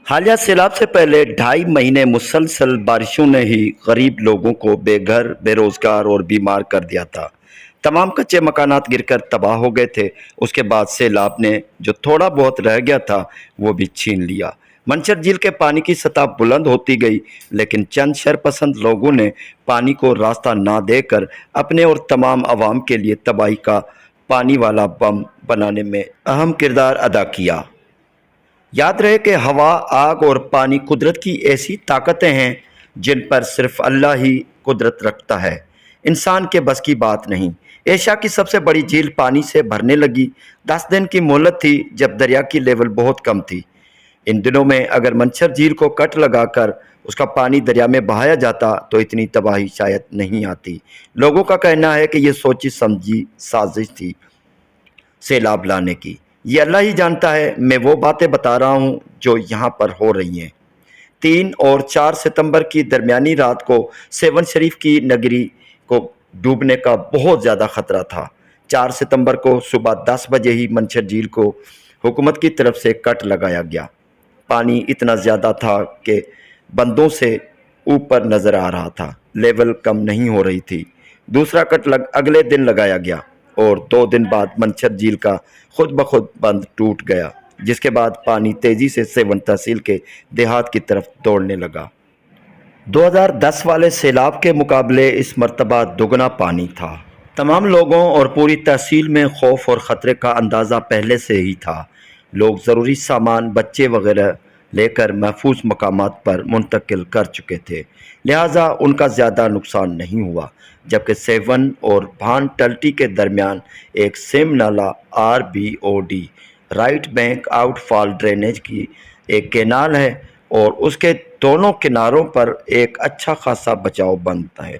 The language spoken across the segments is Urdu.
حالیہ سیلاب سے پہلے 2.5 مہینے مسلسل بارشوں نے ہی غریب لوگوں کو بے گھر، بے روزگار اور بیمار کر دیا تھا۔ تمام کچے مکانات گر کر تباہ ہو گئے تھے۔ اس کے بعد سیلاب نے جو تھوڑا بہت رہ گیا تھا وہ بھی چھین لیا۔ منچر جھیل کے پانی کی سطح بلند ہوتی گئی، لیکن چند شرپسند لوگوں نے پانی کو راستہ نہ دے کر اپنے اور تمام عوام کے لیے تباہی کا پانی والا بم بنانے میں اہم کردار ادا کیا۔ یاد رہے کہ ہوا، آگ اور پانی قدرت کی ایسی طاقتیں ہیں جن پر صرف اللہ ہی قدرت رکھتا ہے، انسان کے بس کی بات نہیں۔ ایشیا کی سب سے بڑی جھیل پانی سے بھرنے لگی۔ 10 دن کی مہلت تھی جب دریا کی لیول بہت کم تھی۔ ان دنوں میں اگر منچر جھیل کو کٹ لگا کر اس کا پانی دریا میں بہایا جاتا تو اتنی تباہی شاید نہیں آتی۔ لوگوں کا کہنا ہے کہ یہ سوچی سمجھی سازش تھی سیلاب لانے کی۔ یہ اللہ ہی جانتا ہے، میں وہ باتیں بتا رہا ہوں جو یہاں پر ہو رہی ہیں۔ 3 اور 4 ستمبر کی درمیانی رات کو سیون شریف کی نگری کو ڈوبنے کا بہت زیادہ خطرہ تھا۔ 4 ستمبر کو صبح 10 بجے ہی منچر جھیل کو حکومت کی طرف سے کٹ لگایا گیا۔ پانی اتنا زیادہ تھا کہ بندوں سے اوپر نظر آ رہا تھا، لیول کم نہیں ہو رہی تھی۔ دوسرا کٹ اگلے دن لگایا گیا اور 2 دن بعد منچر جھیل کا خود بخود بند ٹوٹ گیا، جس کے بعد پانی تیزی سے سیون تحصیل کے دیہات کی طرف دوڑنے لگا۔ 2010 والے سیلاب کے مقابلے اس مرتبہ دگنا پانی تھا۔ تمام لوگوں اور پوری تحصیل میں خوف اور خطرے کا اندازہ پہلے سے ہی تھا۔ لوگ ضروری سامان، بچے وغیرہ لے کر محفوظ مقامات پر منتقل کر چکے تھے، لہٰذا ان کا زیادہ نقصان نہیں ہوا۔ جبکہ سیون اور بھان ٹلٹی کے درمیان ایک سیم نالہ RBOD right bank outfall drainage کی ایک کینال ہے اور اس کے دونوں کناروں پر ایک اچھا خاصا بچاؤ بند ہے۔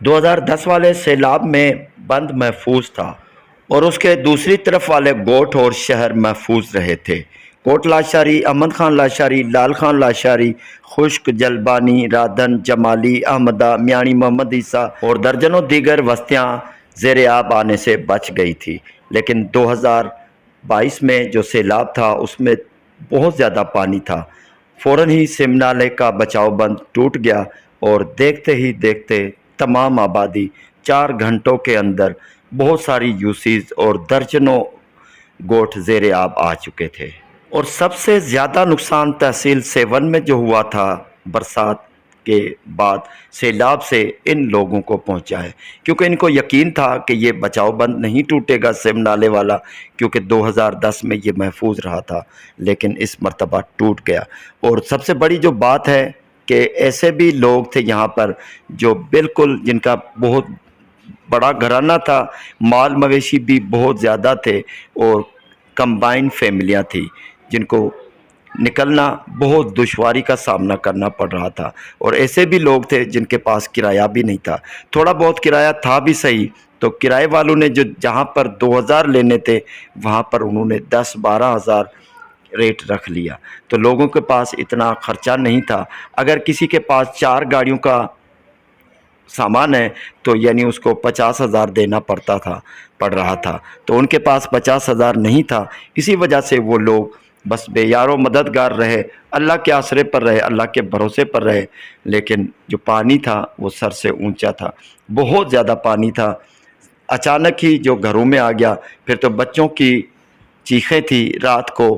2010 والے سیلاب میں بند محفوظ تھا اور اس کے دوسری طرف والے گوٹھ اور شہر محفوظ رہے تھے۔ کوٹ لاشاری، احمد خان لاشاری، لال خان لاشاری، خشک، جلبانی، رادھن، جمالی، احمدہ، میانی محمد عیسیٰ اور درجنوں دیگر بستیاں زیر آب آنے سے بچ گئی تھی۔ لیکن 2022 میں جو سیلاب تھا اس میں بہت زیادہ پانی تھا۔ فوراً ہی سیم نالے کا بچاؤ بند ٹوٹ گیا اور دیکھتے ہی دیکھتے تمام آبادی 4 گھنٹوں کے اندر بہت ساری یوسیز اور درجنوں گوٹھ زیر آب آ چکے تھے۔ اور سب سے زیادہ نقصان تحصیل سیون میں جو ہوا تھا برسات کے بعد سیلاب سے ان لوگوں کو پہنچا ہے، کیونکہ ان کو یقین تھا کہ یہ بچاؤ بند نہیں ٹوٹے گا سیم نالے والا، کیونکہ 2010 میں یہ محفوظ رہا تھا، لیکن اس مرتبہ ٹوٹ گیا۔ اور سب سے بڑی جو بات ہے کہ ایسے بھی لوگ تھے یہاں پر جو بالکل جن کا بہت بڑا گھرانہ تھا، مال مویشی بھی بہت زیادہ تھے اور کمبائن فیملیاں تھیں جن کو نکلنا بہت دشواری کا سامنا کرنا پڑ رہا تھا۔ اور ایسے بھی لوگ تھے جن کے پاس کرایہ بھی نہیں تھا، تھوڑا بہت کرایہ تھا بھی صحیح، تو کرائے والوں نے جو جہاں پر 2000 لینے تھے وہاں پر انہوں نے 10-12 ہزار ریٹ رکھ لیا۔ تو لوگوں کے پاس اتنا خرچہ نہیں تھا۔ اگر کسی کے پاس 4 گاڑیوں کا سامان ہے تو یعنی اس کو 50,000 دینا پڑ رہا تھا، تو ان کے پاس 50,000 نہیں تھا۔ اسی وجہ سے وہ لوگ بس بے یار و مددگار رہے، اللہ کے آسرے پر رہے، اللہ کے بھروسے پر رہے۔ لیکن جو پانی تھا وہ سر سے اونچا تھا، بہت زیادہ پانی تھا۔ اچانک ہی جو گھروں میں آ گیا، پھر تو بچوں کی چیخیں تھی۔ رات کو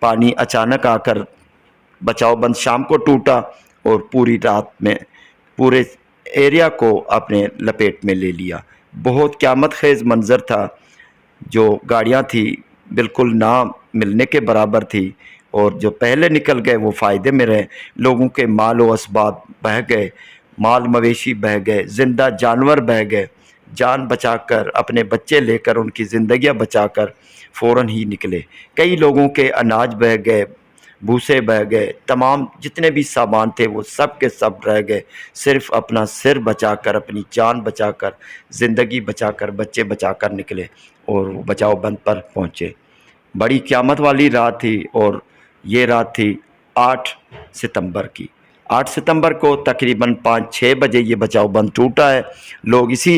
پانی اچانک آ کر بچاؤ بند شام کو ٹوٹا اور پوری رات میں پورے ایریا کو اپنے لپیٹ میں لے لیا۔ بہت قیامت خیز منظر تھا۔ جو گاڑیاں تھیں بالکل نہ ملنے کے برابر تھی اور جو پہلے نکل گئے وہ فائدے میں رہے۔ لوگوں کے مال و اسباب بہہ گئے، مال مویشی بہہ گئے، زندہ جانور بہہ گئے۔ جان بچا کر، اپنے بچے لے کر، ان کی زندگیاں بچا کر فوراً ہی نکلے۔ کئی لوگوں کے اناج بہہ گئے، بھوسے بہہ گئے، تمام جتنے بھی سامان تھے وہ سب کے سب رہ گئے۔ صرف اپنا سر بچا کر، اپنی جان بچا کر، زندگی بچا کر، بچے بچا کر نکلے اور وہ بچاؤ بند پر پہنچے۔ بڑی قیامت والی رات تھی اور یہ رات تھی 8 ستمبر کی۔ 8 ستمبر کو تقریباً 5-6 بجے یہ بچاؤ بند ٹوٹا ہے۔ لوگ اسی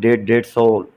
150-150